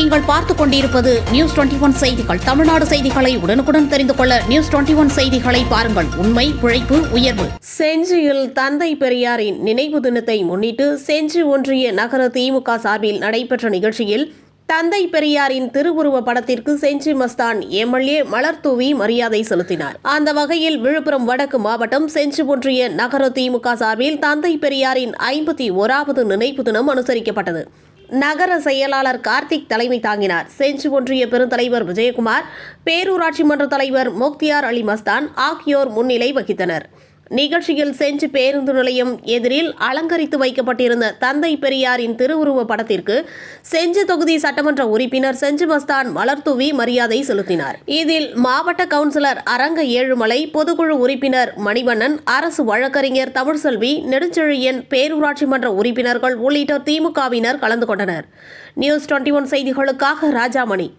நீங்கள் பார்த்துக் கொண்டிருப்பது நியூஸ் 21 செய்திகள். தமிழ்நாடு செய்திகளை உடனுக்குடன் தெரிந்து கொள்ள நியூஸ் 21 செய்திகளை பாருங்கள். உண்மை, உழைப்பு, உயர்வு. செஞ்சியில் தந்தை பெரியாரின் நினைவு தினத்தை முன்னிட்டு செஞ்சி ஒன்றிய நகர திமுக சார்பில் நடைபெற்ற நிகழ்ச்சியில் தந்தை பெரியாரின் திருவுருவ படத்திற்கு செஞ்சி மஸ்தான் எம்எல்ஏ மலர் தூவி மரியாதை செலுத்தினார். அந்த வகையில் விழுப்புரம் வடக்கு மாவட்டம் செஞ்சி ஒன்றிய நகர திமுக சார்பில் தந்தை பெரியாரின் 51வது நினைவு தினம் அனுசரிக்கப்பட்டது. நகர செயலாளர் கார்த்திக் தலைமை தாங்கினார். செஞ்சி ஒன்றிய பெருந்தலைவர் விஜயகுமார், பேரூராட்சி மன்ற தலைவர் முக்தியார் அலி மஸ்தான் ஆகியோர் முன்னிலை வகித்தனர். நிகழ்ச்சியில் செஞ்சி பேருந்து நிலையம் எதிரில் அலங்கரித்து வைக்கப்பட்டிருந்த தந்தை பெரியாரின் திருவுருவ படத்திற்கு செஞ்சி தொகுதி சட்டமன்ற உறுப்பினர் செஞ்சி மஸ்தான் மலர்தூவி மரியாதை செலுத்தினார். இதில் மாவட்ட கவுன்சிலர் அரங்க ஏழுமலை, பொதுக்குழு உறுப்பினர் மணிவண்ணன், அரசு வழக்கறிஞர் தமிழ்செல்வி, நெடுஞ்செழியன், பேரூராட்சி மன்ற உறுப்பினர்கள் உள்ளிட்ட திமுகவினர் கலந்து கொண்டனர். நியூஸ் 21 செய்திகளுக்காக ராஜாமணி.